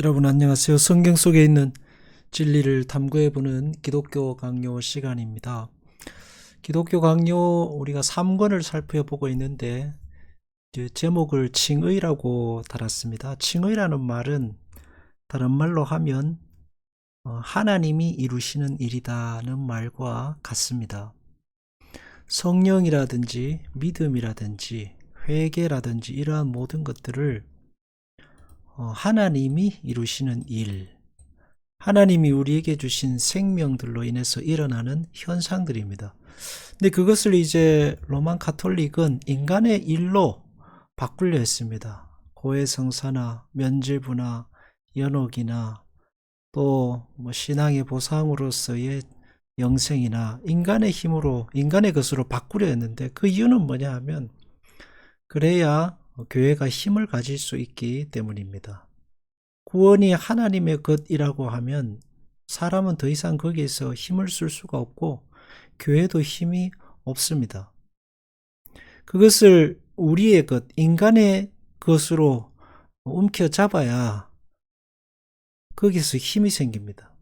여러분 안녕하세요. 성경 속에 있는 진리를 탐구해보는 기독교 강요 시간입니다. 기독교 강요 우리가 3권을 살펴보고 있는데 제목을 칭의라고 달았습니다. 칭의라는 말은 다른 말로 하면 하나님이 이루시는 일이다는 말과 같습니다. 성령이라든지 믿음이라든지 회개라든지 이러한 모든 것들을 하나님이 이루시는 일, 하나님이 우리에게 주신 생명들로 인해서 일어나는 현상들입니다. 근데 그것을 이제 로만 가톨릭은 인간의 일로 바꾸려 했습니다. 고해성사나 면죄부나 연옥이나 또 신앙의 보상으로서의 영생이나 인간의 힘으로 인간의 것으로 바꾸려 했는데 그 이유는 뭐냐 하면 그래야 교회가 힘을 가질 수 있기 때문입니다. 구원이 하나님의 것이라고 하면 사람은 더 이상 거기에서 힘을 쓸 수가 없고 교회도 힘이 없습니다. 그것을 우리의 것, 인간의 것으로 움켜잡아야 거기서 힘이 생깁니다.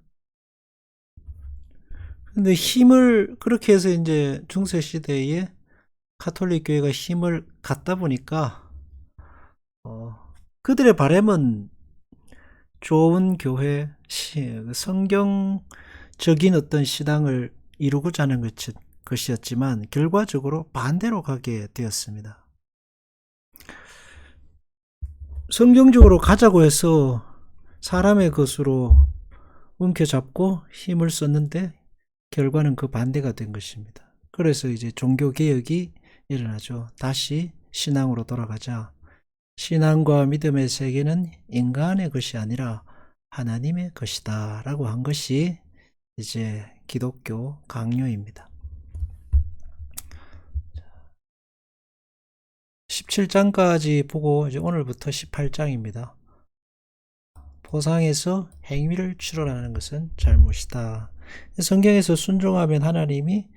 근데 힘을 그렇게 해서 이제 중세시대에 가톨릭 교회가 힘을 갖다 보니까 그들의 바람은 좋은 교회, 성경적인 어떤 신앙을 이루고자 하는 것이었지만 결과적으로 반대로 가게 되었습니다. 성경적으로 가자고 해서 사람의 것으로 움켜잡고 힘을 썼는데 결과는 그 반대가 된 것입니다. 그래서 이제 종교개혁이 일어나죠. 다시 신앙으로 돌아가자. 신앙과 믿음의 세계는 인간의 것이 아니라 하나님의 것이다 라고 한 것이 이제 기독교 강요입니다. 17장까지 보고 이제 오늘부터 18장입니다. 보상에서 행위를 추론하는 것은 잘못이다. 성경에서 순종하면 하나님이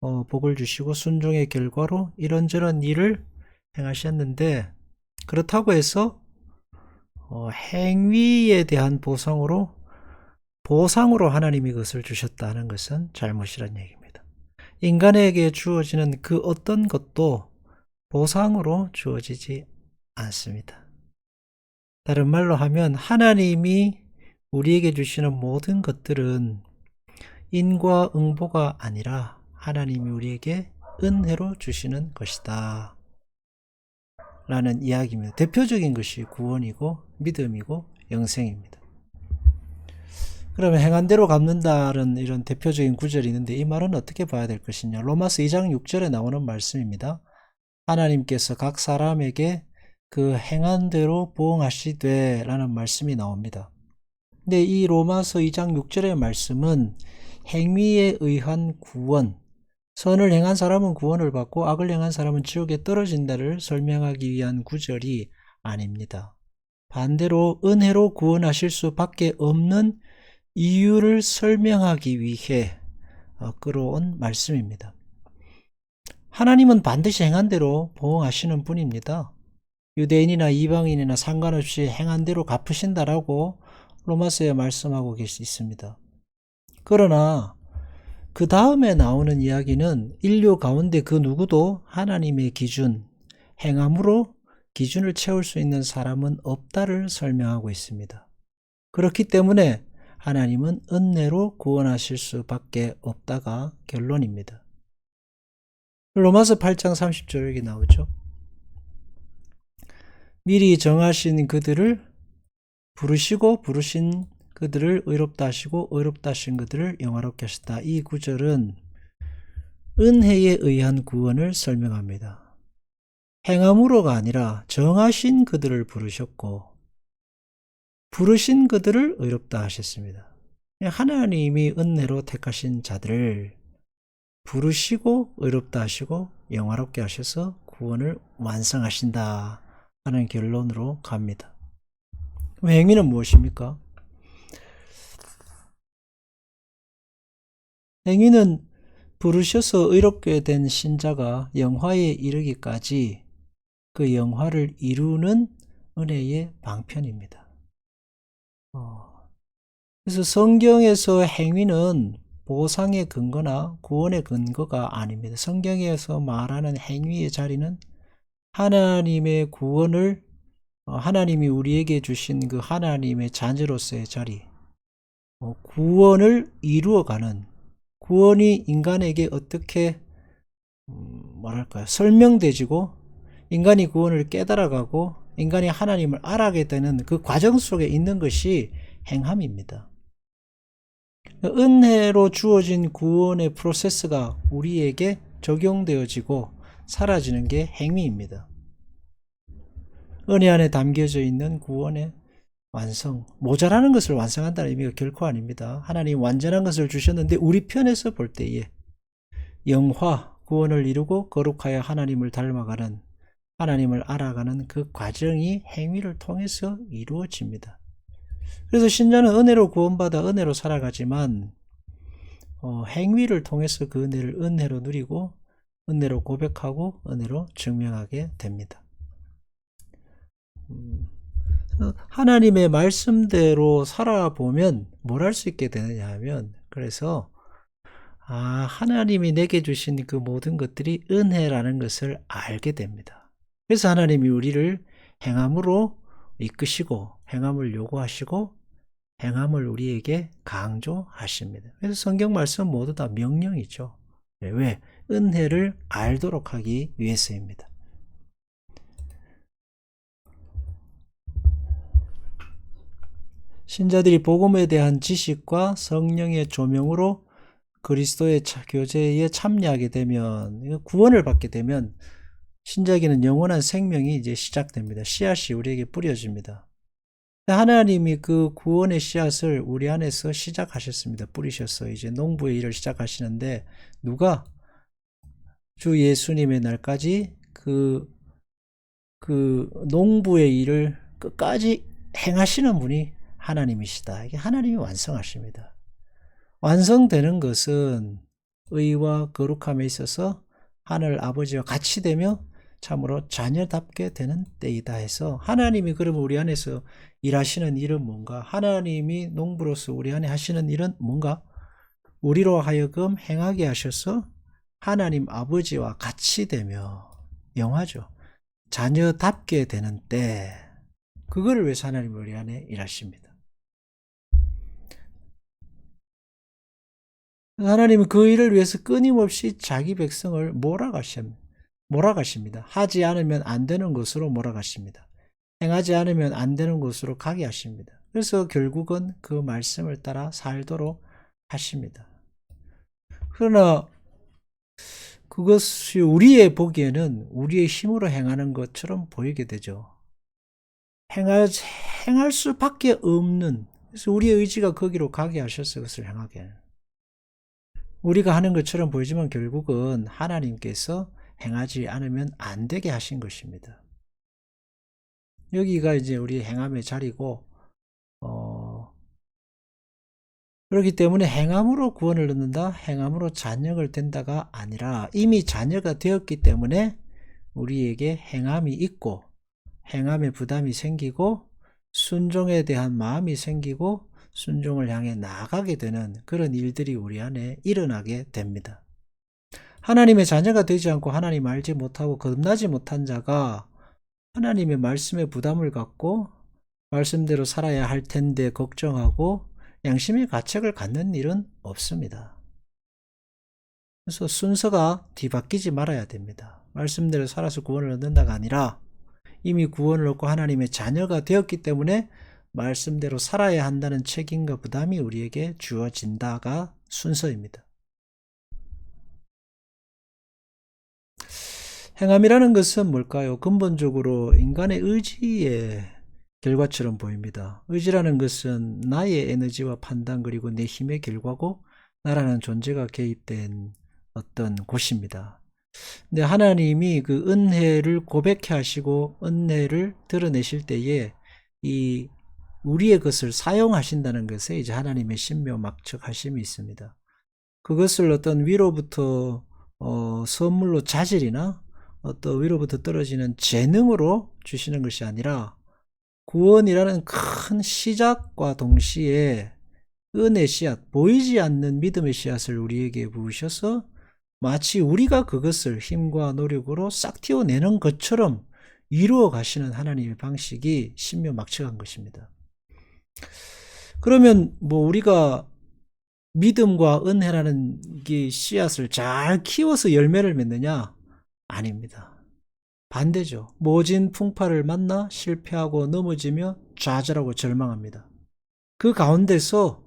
복을 주시고 순종의 결과로 이런저런 일을 행하셨는데 그렇다고 해서 행위에 대한 보상으로 하나님이 그것을 주셨다는 것은 잘못이란 얘기입니다. 인간에게 주어지는 그 어떤 것도 보상으로 주어지지 않습니다. 다른 말로 하면 하나님이 우리에게 주시는 모든 것들은 인과응보가 아니라 하나님이 우리에게 은혜로 주시는 것이다 라는 이야기입니다. 대표적인 것이 구원이고 믿음이고 영생입니다. 그러면 행한 대로 갚는다는 이런 대표적인 구절이 있는데 이 말은 어떻게 봐야 될 것이냐. 로마서 2장 6절에 나오는 말씀입니다. 하나님께서 각 사람에게 그 행한 대로 보응하시되 라는 말씀이 나옵니다. 근데 이 로마서 2장 6절의 말씀은 행위에 의한 구원, 선을 행한 사람은 구원을 받고 악을 행한 사람은 지옥에 떨어진다를 설명하기 위한 구절이 아닙니다. 반대로 은혜로 구원하실 수밖에 없는 이유를 설명하기 위해 끌어온 말씀입니다. 하나님은 반드시 행한 대로 보응하시는 분입니다. 유대인이나 이방인이나 상관없이 행한 대로 갚으신다라고 로마서에 말씀하고 있습니다. 그러나 그 다음에 나오는 이야기는 인류 가운데 그 누구도 하나님의 기준, 행함으로 기준을 채울 수 있는 사람은 없다를 설명하고 있습니다. 그렇기 때문에 하나님은 은혜로 구원하실 수밖에 없다가 결론입니다. 로마서 8장 30절 여기 나오죠. 미리 정하신 그들을 부르시고 부르신 그들을 의롭다 하시고 의롭다 하신 그들을 영화롭게 하셨다. 이 구절은 은혜에 의한 구원을 설명합니다. 행함으로가 아니라 정하신 그들을 부르셨고 부르신 그들을 의롭다 하셨습니다. 하나님이 은혜로 택하신 자들을 부르시고 의롭다 하시고 영화롭게 하셔서 구원을 완성하신다 하는 결론으로 갑니다. 행위는 무엇입니까? 행위는 부르셔서 의롭게 된 신자가 영화에 이르기까지 그 영화를 이루는 은혜의 방편입니다. 그래서 성경에서 행위는 보상의 근거나 구원의 근거가 아닙니다. 성경에서 말하는 행위의 자리는 하나님의 구원을 하나님이 우리에게 주신 그 하나님의 자녀로서의 자리, 구원을 이루어가는, 구원이 인간에게 어떻게 뭐랄까요, 설명되지고 인간이 구원을 깨달아가고 인간이 하나님을 알아가게 되는 그 과정 속에 있는 것이 행함입니다. 은혜로 주어진 구원의 프로세스가 우리에게 적용되어지고 사라지는 게 행위입니다. 은혜 안에 담겨져 있는 구원의 완성, 모자라는 것을 완성한다는 의미가 결코 아닙니다. 하나님 완전한 것을 주셨는데 우리 편에서 볼 때에 영화, 구원을 이루고 거룩하여 하나님을 닮아가는, 하나님을 알아가는 그 과정이 행위를 통해서 이루어집니다. 그래서 신자는 은혜로 구원받아 은혜로 살아가지만 행위를 통해서 그 은혜를 은혜로 누리고 은혜로 고백하고 은혜로 증명하게 됩니다. 하나님의 말씀대로 살아보면 뭘 할 수 있게 되느냐 하면, 그래서 하나님이 내게 주신 그 모든 것들이 은혜라는 것을 알게 됩니다. 그래서 하나님이 우리를 행함으로 이끄시고 행함을 요구하시고 행함을 우리에게 강조하십니다. 그래서 성경 말씀 모두 다 명령이죠. 왜? 은혜를 알도록 하기 위해서입니다. 신자들이 복음에 대한 지식과 성령의 조명으로 그리스도의 교제에 참여하게 되면, 구원을 받게 되면 신자에게는 영원한 생명이 이제 시작됩니다. 씨앗이 우리에게 뿌려집니다. 하나님이 그 구원의 씨앗을 우리 안에서 시작하셨습니다. 뿌리셔서 이제 농부의 일을 시작하시는데, 누가? 주 예수님의 날까지 그 농부의 일을 끝까지 행하시는 분이 하나님이시다. 이게 하나님이 완성하십니다. 완성되는 것은 의와 거룩함에 있어서 하늘 아버지와 같이 되며 참으로 자녀답게 되는 때이다 해서, 하나님이 그러면 우리 안에서 일하시는 일은 뭔가? 하나님이 농부로서 우리 안에 하시는 일은 뭔가? 우리로 하여금 행하게 하셔서 하나님 아버지와 같이 되며, 영화죠, 자녀답게 되는 때, 그거를 위해서 하나님이 우리 안에 일하십니다. 하나님은 그 일을 위해서 끊임없이 자기 백성을 몰아가십니다. 하지 않으면 안 되는 곳으로 몰아가십니다. 행하지 않으면 안 되는 곳으로 가게 하십니다. 그래서 결국은 그 말씀을 따라 살도록 하십니다. 그러나 그것이 우리의 보기에는 우리의 힘으로 행하는 것처럼 보이게 되죠. 행할 수밖에 없는, 그래서 우리의 의지가 거기로 가게 하셔서 그것을 행하게, 우리가 하는 것처럼 보이지만 결국은 하나님께서 행하지 않으면 안 되게 하신 것입니다. 여기가 이제 우리 행함의 자리고, 그렇기 때문에 행함으로 구원을 얻는다, 행함으로 자녀가 된다가 아니라 이미 자녀가 되었기 때문에 우리에게 행함이 있고 행함의 부담이 생기고 순종에 대한 마음이 생기고 순종을 향해 나아가게 되는 그런 일들이 우리 안에 일어나게 됩니다. 하나님의 자녀가 되지 않고 하나님 알지 못하고 겁나지 못한 자가 하나님의 말씀에 부담을 갖고 말씀대로 살아야 할 텐데 걱정하고 양심의 가책을 갖는 일은 없습니다. 그래서 순서가 뒤바뀌지 말아야 됩니다. 말씀대로 살아서 구원을 얻는다가 아니라 이미 구원을 얻고 하나님의 자녀가 되었기 때문에 말씀대로 살아야 한다는 책임과 부담이 우리에게 주어진다가 순서입니다. 행함이라는 것은 뭘까요? 근본적으로 인간의 의지의 결과처럼 보입니다. 의지라는 것은 나의 에너지와 판단 그리고 내 힘의 결과고 나라는 존재가 개입된 어떤 곳입니다. 근데 하나님이 그 은혜를 고백해 하시고 은혜를 드러내실 때에 이 우리의 것을 사용하신다는 것에 이제 하나님의 신묘막측하심이 있습니다. 그것을 어떤 위로부터 선물로 자질이나 어떤 위로부터 떨어지는 재능으로 주시는 것이 아니라 구원이라는 큰 시작과 동시에 은혜 씨앗, 보이지 않는 믿음의 씨앗을 우리에게 부으셔서 마치 우리가 그것을 힘과 노력으로 싹 틔워내는 것처럼 이루어 가시는 하나님의 방식이 신묘막측한 것입니다. 그러면 우리가 믿음과 은혜라는 게 씨앗을 잘 키워서 열매를 맺느냐? 아닙니다. 반대죠. 모진 풍파를 만나 실패하고 넘어지며 좌절하고 절망합니다. 그 가운데서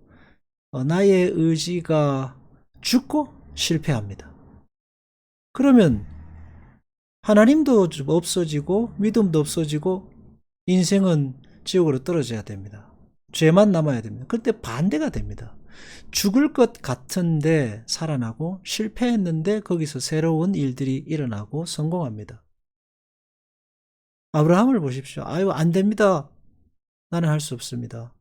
나의 의지가 죽고 실패합니다. 그러면 하나님도 없어지고 믿음도 없어지고 인생은 지옥으로 떨어져야 됩니다. 죄만 남아야 됩니다. 그때 반대가 됩니다. 죽을 것 같은데 살아나고 실패했는데 거기서 새로운 일들이 일어나고 성공합니다. 아브라함을 보십시오. 아유, 안 됩니다. 나는 할 수 없습니다.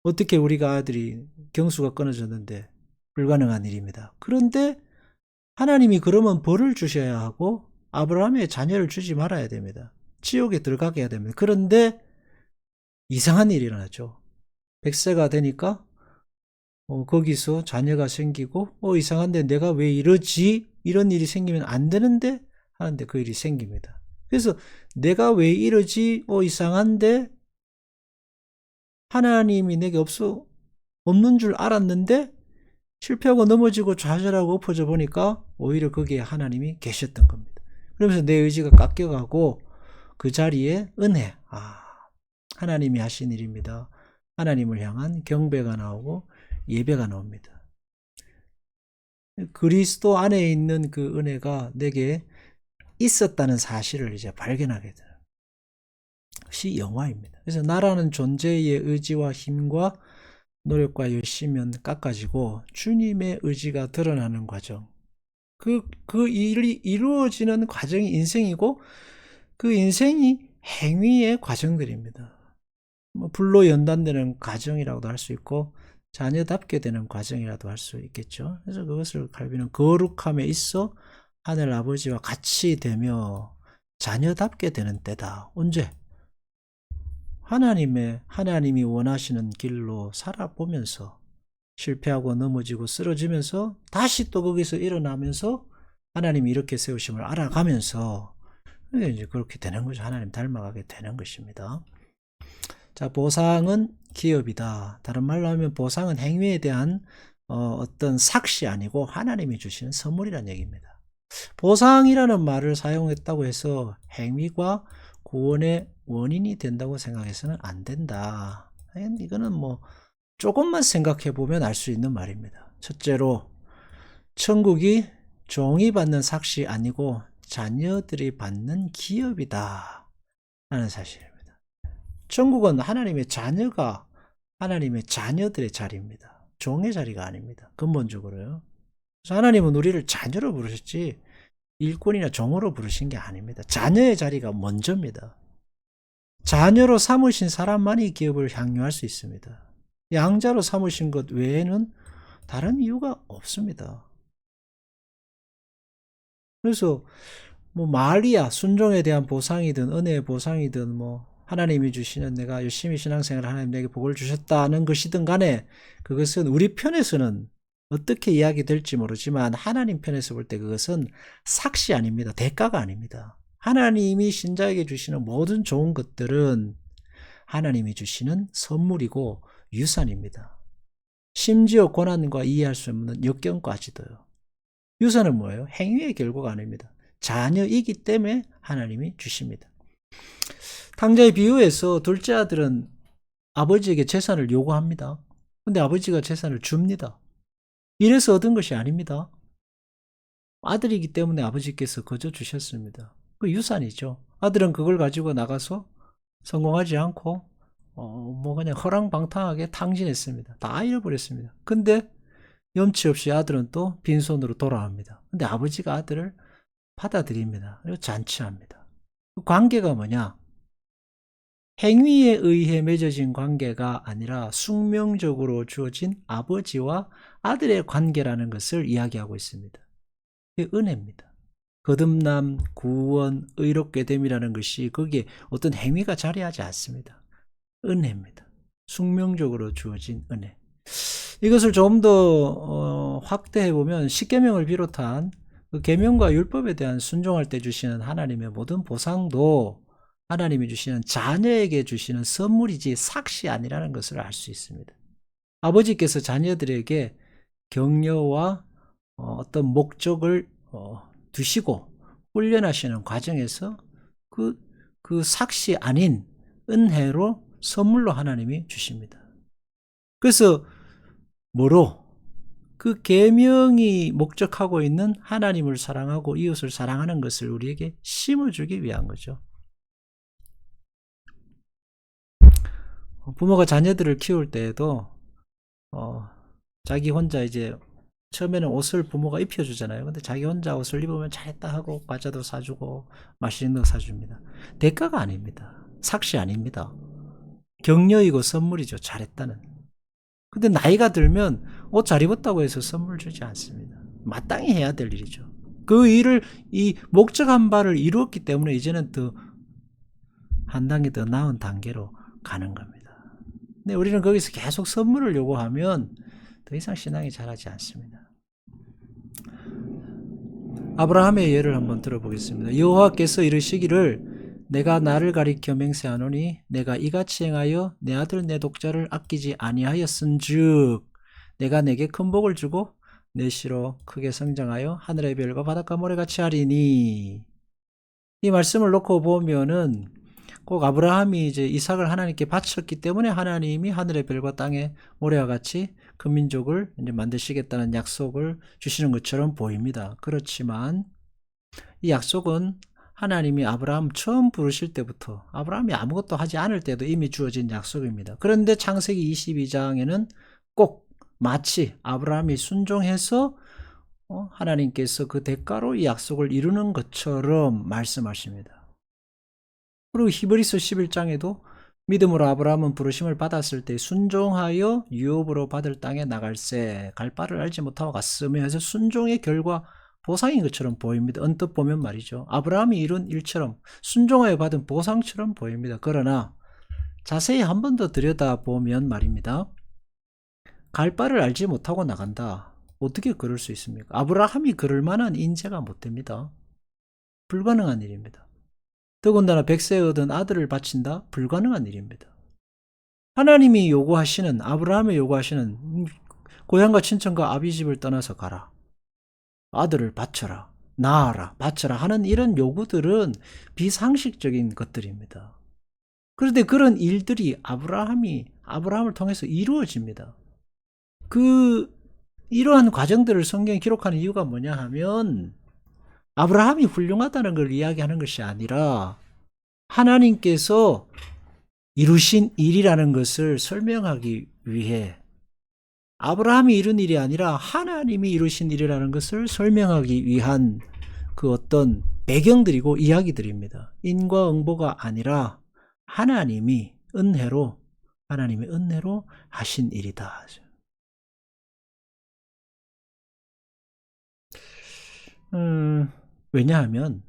어떻게 우리가 아들이 경수가 끊어졌는데 불가능한 일입니다. 그런데 하나님이 그러면 벌을 주셔야 하고 아브라함의 자녀를 주지 말아야 됩니다. 지옥에 들어가게 해야 됩니다. 그런데 이상한 일이 일어나죠. 100세가 되니까 거기서 자녀가 생기고 이상한데 내가 왜 이러지? 이런 일이 생기면 안 되는데 하는데 그 일이 생깁니다. 그래서 내가 왜 이러지? 이상한데 하나님이 내게 없는 줄 알았는데 실패하고 넘어지고 좌절하고 엎어져 보니까 오히려 거기에 하나님이 계셨던 겁니다. 그러면서 내 의지가 깎여가고 그 자리에 은혜, 하나님이 하신 일입니다. 하나님을 향한 경배가 나오고 예배가 나옵니다. 그리스도 안에 있는 그 은혜가 내게 있었다는 사실을 이제 발견하게 되는 것이 영화입니다. 그래서 나라는 존재의 의지와 힘과 노력과 열심은 깎아지고 주님의 의지가 드러나는 과정. 그 일이 이루어지는 과정이 인생이고 그 인생이 행위의 과정들입니다. 불로 연단되는 과정이라고도 할 수 있고 자녀답게 되는 과정이라도 할 수 있겠죠. 그래서 그것을 칼빈은 거룩함에 있어 하늘 아버지와 같이 되며 자녀답게 되는 때다. 언제? 하나님이 원하시는 길로 살아보면서 실패하고 넘어지고 쓰러지면서 다시 또 거기서 일어나면서 하나님이 이렇게 세우심을 알아가면서 이제 그렇게 되는 거죠. 하나님 닮아가게 되는 것입니다. 자, 보상은 기업이다. 다른 말로 하면 보상은 행위에 대한 어떤 삭시 아니고 하나님이 주시는 선물이라는 얘기입니다. 보상이라는 말을 사용했다고 해서 행위가 구원의 원인이 된다고 생각해서는 안 된다. 이거는 조금만 생각해 보면 알 수 있는 말입니다. 첫째로 천국이 종이 받는 삭시 아니고 자녀들이 받는 기업이다 라는 사실입니다. 천국은 하나님의 자녀가 하나님의 자녀들의 자리입니다. 종의 자리가 아닙니다. 근본적으로요. 그래서 하나님은 우리를 자녀로 부르셨지 일꾼이나 종으로 부르신 게 아닙니다. 자녀의 자리가 먼저입니다. 자녀로 삼으신 사람만이 기업을 향유할 수 있습니다. 양자로 삼으신 것 외에는 다른 이유가 없습니다. 그래서 말이야 순종에 대한 보상이든 은혜의 보상이든 하나님이 주시는 내가 열심히 신앙생활을 하나님 내게 복을 주셨다는 것이든 간에 그것은 우리 편에서는 어떻게 이야기될지 모르지만 하나님 편에서 볼 때 그것은 삭시 아닙니다. 대가가 아닙니다. 하나님이 신자에게 주시는 모든 좋은 것들은 하나님이 주시는 선물이고 유산입니다. 심지어 고난과 이해할 수 없는 역경까지도요. 유산은 뭐예요? 행위의 결과가 아닙니다. 자녀이기 때문에 하나님이 주십니다. 탕자의 비유에서 둘째 아들은 아버지에게 재산을 요구합니다. 근데 아버지가 재산을 줍니다. 이래서 얻은 것이 아닙니다. 아들이기 때문에 아버지께서 거저 주셨습니다. 그 유산이죠. 아들은 그걸 가지고 나가서 성공하지 않고 그냥 허랑방탕하게 탕진했습니다. 다 잃어버렸습니다. 근데 염치 없이 아들은 또 빈손으로 돌아옵니다. 근데 아버지가 아들을 받아들입니다. 그리고 잔치합니다. 그 관계가 뭐냐? 행위에 의해 맺어진 관계가 아니라 숙명적으로 주어진 아버지와 아들의 관계라는 것을 이야기하고 있습니다. 그게 은혜입니다. 거듭남, 구원, 의롭게 됨이라는 것이 거기에 어떤 행위가 자리하지 않습니다. 은혜입니다. 숙명적으로 주어진 은혜. 이것을 좀 더 확대해 보면 십계명을 비롯한 그 계명과 율법에 대한 순종할 때 주시는 하나님의 모든 보상도 하나님이 주시는 자녀에게 주시는 선물이지 삭시 아니라는 것을 알 수 있습니다. 아버지께서 자녀들에게 격려와 어떤 목적을 두시고 훈련하시는 과정에서 그 삭시 아닌 은혜로 선물로 하나님이 주십니다. 그래서 뭐로? 그 계명이 목적하고 있는 하나님을 사랑하고 이웃을 사랑하는 것을 우리에게 심어주기 위한 거죠. 부모가 자녀들을 키울 때에도 자기 혼자 이제 처음에는 옷을 부모가 입혀주잖아요. 근데 자기 혼자 옷을 입으면 잘했다 하고 과자도 사주고 맛있는 거 사줍니다. 대가가 아닙니다. 삭시 아닙니다. 격려이고 선물이죠. 잘했다는. 근데 나이가 들면 옷 잘 입었다고 해서 선물 주지 않습니다. 마땅히 해야 될 일이죠. 그 일을 이 목적한 바를 이루었기 때문에 이제는 더 한 단계 더 나은 단계로 가는 겁니다. 근데 우리는 거기서 계속 선물을 요구하면 더 이상 신앙이 자라지 않습니다. 아브라함의 예를 한번 들어보겠습니다. 여호와께서 이르시기를 내가 나를 가리켜 맹세하노니 내가 이같이 행하여 내 아들 내 독자를 아끼지 아니하였은즉 내가 내게 큰 복을 주고 내 씨로 크게 성장하여 하늘의 별과 바닷가 모래같이 하리니. 이 말씀을 놓고 보면은 꼭 아브라함이 이제 이삭을 하나님께 바쳤기 때문에 하나님이 하늘의 별과 땅의 모래와 같이 그 민족을 이제 만드시겠다는 약속을 주시는 것처럼 보입니다. 그렇지만 이 약속은 하나님이 아브라함 처음 부르실 때부터 아브라함이 아무것도 하지 않을 때도 이미 주어진 약속입니다. 그런데 창세기 22장에는 꼭 마치 아브라함이 순종해서 하나님께서 그 대가로 이 약속을 이루는 것처럼 말씀하십니다. 그리고 히브리서 11장에도 믿음으로 아브라함은 부르심을 받았을 때 순종하여 유업으로 받을 땅에 나갈새 갈 바를 알지 못하고 갔으며 해서 순종의 결과 보상인 것처럼 보입니다. 언뜻 보면 말이죠. 아브라함이 이룬 일처럼 순종하여 받은 보상처럼 보입니다. 그러나 자세히 한 번 더 들여다보면 말입니다. 갈 바를 알지 못하고 나간다. 어떻게 그럴 수 있습니까? 아브라함이 그럴 만한 인재가 못 됩니다. 불가능한 일입니다. 더군다나 100세 얻은 아들을 바친다? 불가능한 일입니다. 하나님이 요구하시는, 아브라함이 요구하시는 고향과 친척과 아비집을 떠나서 가라. 아들을 바쳐라. 낳아라. 바쳐라 하는 이런 요구들은 비상식적인 것들입니다. 그런데 그런 일들이 아브라함을 통해서 이루어집니다. 이러한 과정들을 성경에 기록하는 이유가 뭐냐 하면 아브라함이 훌륭하다는 걸 이야기하는 것이 아니라 하나님께서 이루신 일이라는 것을 설명하기 위해 아브라함이 이룬 일이 아니라 하나님이 이루신 일이라는 것을 설명하기 위한 그 어떤 배경들이고 이야기들입니다. 인과응보가 아니라 하나님의 은혜로 하신 일이다. 왜냐하면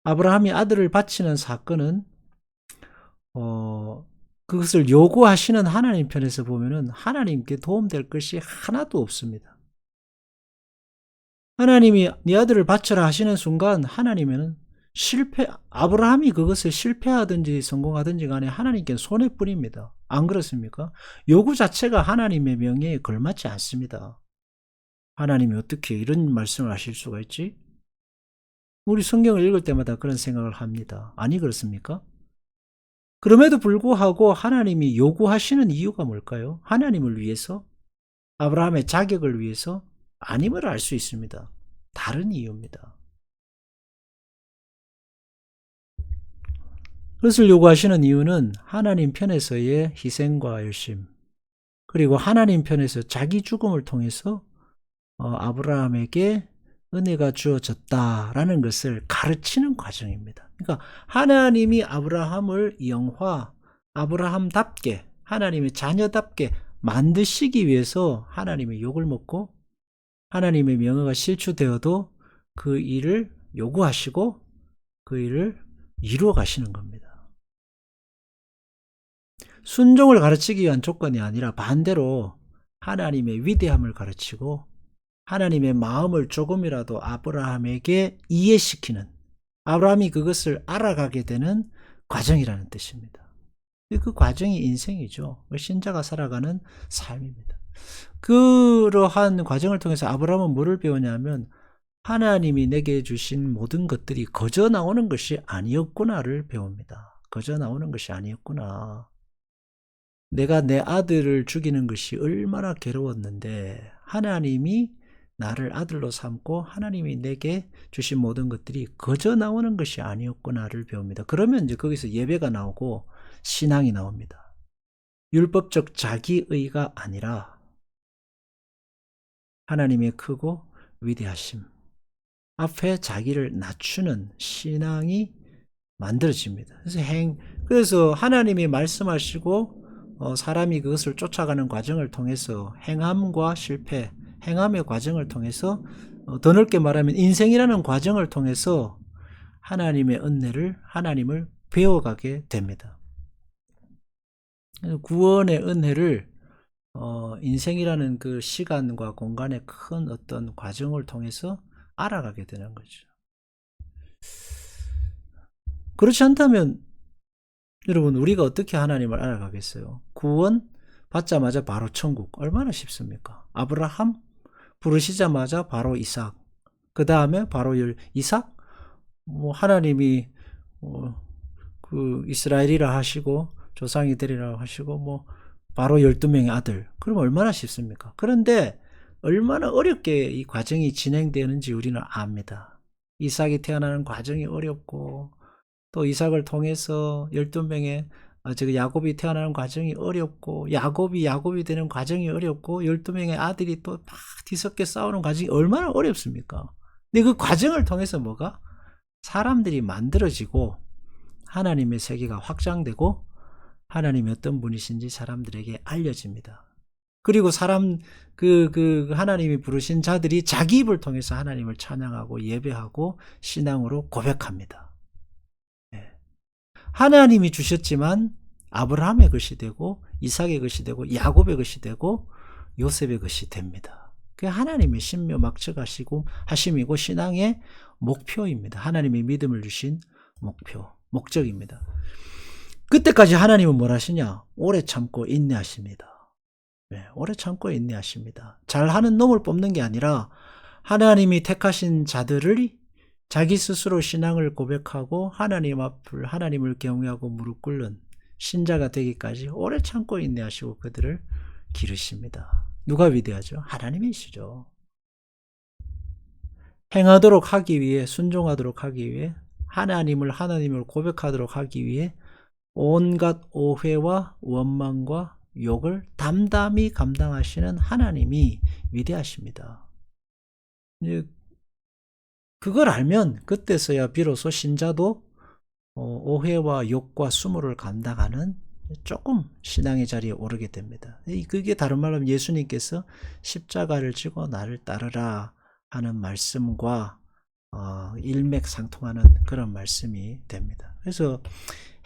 아브라함이 아들을 바치는 사건은 그것을 요구하시는 하나님 편에서 보면은 하나님께 도움될 것이 하나도 없습니다. 하나님이 네 아들을 바쳐라 하시는 순간 하나님은 아브라함이 그것을 실패하든지 성공하든지 간에 하나님께 손해뿐입니다. 안 그렇습니까? 요구 자체가 하나님의 명예에 걸맞지 않습니다. 하나님이 어떻게 이런 말씀을 하실 수가 있지? 우리 성경을 읽을 때마다 그런 생각을 합니다. 아니 그렇습니까? 그럼에도 불구하고 하나님이 요구하시는 이유가 뭘까요? 하나님을 위해서? 아브라함의 자격을 위해서? 아님을 알 수 있습니다. 다른 이유입니다. 그것을 요구하시는 이유는 하나님 편에서의 희생과 열심, 그리고 하나님 편에서 자기 죽음을 통해서 아브라함에게 은혜가 주어졌다라는 것을 가르치는 과정입니다. 그러니까 하나님이 아브라함을 아브라함답게 하나님의 자녀답게 만드시기 위해서 하나님의 욕을 먹고 하나님의 명예가 실추되어도 그 일을 요구하시고 그 일을 이루어 가시는 겁니다. 순종을 가르치기 위한 조건이 아니라 반대로 하나님의 위대함을 가르치고 하나님의 마음을 조금이라도 아브라함에게 이해시키는, 아브라함이 그것을 알아가게 되는 과정이라는 뜻입니다. 그 과정이 인생이죠. 신자가 살아가는 삶입니다. 그러한 과정을 통해서 아브라함은 뭐를 배우냐면 하나님이 내게 주신 모든 것들이 거저 나오는 것이 아니었구나를 배웁니다. 거저 나오는 것이 아니었구나. 내가 내 아들을 죽이는 것이 얼마나 괴로웠는데 하나님이 나를 아들로 삼고 하나님이 내게 주신 모든 것들이 거저 나오는 것이 아니었구나를 배웁니다. 그러면 이제 거기서 예배가 나오고 신앙이 나옵니다. 율법적 자기의가 아니라 하나님의 크고 위대하심 앞에 자기를 낮추는 신앙이 만들어집니다. 그래서 하나님이 말씀하시고 사람이 그것을 쫓아가는 과정을 통해서 행함과 실패, 행함의 과정을 통해서 더 넓게 말하면 인생이라는 과정을 통해서 하나님의 은혜를, 하나님을 배워가게 됩니다. 구원의 은혜를 인생이라는 그 시간과 공간의 큰 어떤 과정을 통해서 알아가게 되는 거죠. 그렇지 않다면 여러분 우리가 어떻게 하나님을 알아가겠어요? 구원 받자마자 바로 천국 얼마나 쉽습니까? 아브라함 부르시자마자 바로 이삭, 그 다음에 바로 이삭, 하나님이 그 이스라엘이라 하시고 조상이 되리라 하시고 바로 12명의 아들, 그럼 얼마나 쉽습니까? 그런데 얼마나 어렵게 이 과정이 진행되는지 우리는 압니다. 이삭이 태어나는 과정이 어렵고 또 이삭을 통해서 12명의 야곱이 태어나는 과정이 어렵고 야곱이 되는 과정이 어렵고 12명의 아들이 또 막 뒤섞여 싸우는 과정이 얼마나 어렵습니까? 근데 그 과정을 통해서 뭐가? 사람들이 만들어지고 하나님의 세계가 확장되고 하나님이 어떤 분이신지 사람들에게 알려집니다. 그리고 하나님이 부르신 자들이 자기 입을 통해서 하나님을 찬양하고 예배하고 신앙으로 고백합니다. 하나님이 주셨지만 아브라함의 것이 되고 이삭의 것이 되고 야곱의 것이 되고 요셉의 것이 됩니다. 그게 하나님의 신묘막측하시고 하심이고 신앙의 목표입니다. 하나님이 믿음을 주신 목적입니다. 그때까지 하나님은 뭘 하시냐? 오래 참고 인내하십니다. 오래 참고 인내하십니다. 잘하는 놈을 뽑는 게 아니라 하나님이 택하신 자들을 자기 스스로 신앙을 고백하고 하나님을 경외하고 무릎 꿇는 신자가 되기까지 오래 참고 인내하시고 그들을 기르십니다. 누가 위대하죠? 하나님이시죠. 행하도록 하기 위해, 순종하도록 하기 위해, 하나님을 고백하도록 하기 위해 온갖 오해와 원망과 욕을 담담히 감당하시는 하나님이 위대하십니다. 그걸 알면 그때서야 비로소 신자도 오해와 욕과 수모를 감당하는 조금 신앙의 자리에 오르게 됩니다. 그게 다른 말로 하면 예수님께서 십자가를 지고 나를 따르라 하는 말씀과 일맥상통하는 그런 말씀이 됩니다. 그래서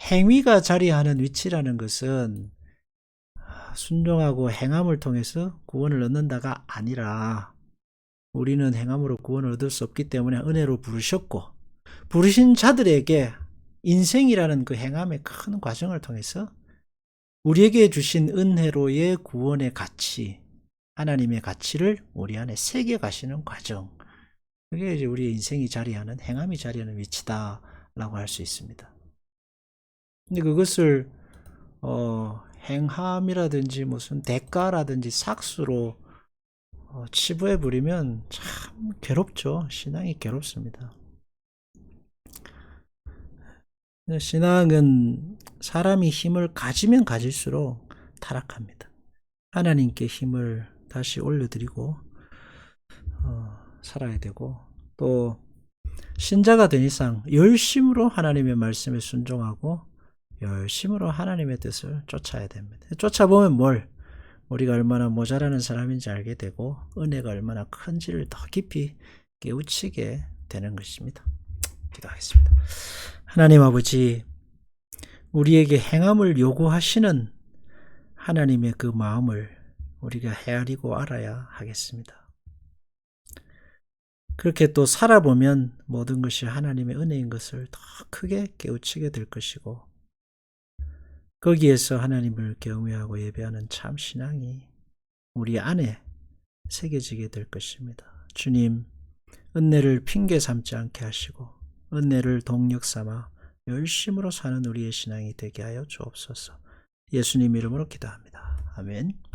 행위가 자리하는 위치라는 것은 순종하고 행함을 통해서 구원을 얻는다가 아니라 우리는 행함으로 구원을 얻을 수 없기 때문에 은혜로 부르셨고 부르신 자들에게 인생이라는 그 행함의 큰 과정을 통해서 우리에게 주신 은혜로의 구원의 가치, 하나님의 가치를 우리 안에 새겨가시는 과정, 그게 이제 우리의 인생이 자리하는, 행함이 자리하는 위치다라고 할 수 있습니다. 근데 그것을 행함이라든지 무슨 대가라든지 삭수로 치부해 부리면 참 괴롭죠. 신앙이 괴롭습니다. 신앙은 사람이 힘을 가지면 가질수록 타락합니다. 하나님께 힘을 다시 올려드리고 살아야 되고, 또 신자가 된 이상 열심으로 하나님의 말씀에 순종하고 열심으로 하나님의 뜻을 쫓아야 됩니다. 쫓아보면 우리가 얼마나 모자라는 사람인지 알게 되고 은혜가 얼마나 큰지를 더 깊이 깨우치게 되는 것입니다. 기도하겠습니다. 하나님 아버지, 우리에게 행함을 요구하시는 하나님의 그 마음을 우리가 헤아리고 알아야 하겠습니다. 그렇게 또 살아보면 모든 것이 하나님의 은혜인 것을 더 크게 깨우치게 될 것이고, 거기에서 하나님을 경외하고 예배하는 참 신앙이 우리 안에 새겨지게 될 것입니다. 주님, 은혜를 핑계 삼지 않게 하시고 은혜를 동력 삼아 열심으로 사는 우리의 신앙이 되게 하여 주옵소서. 예수님 이름으로 기도합니다. 아멘.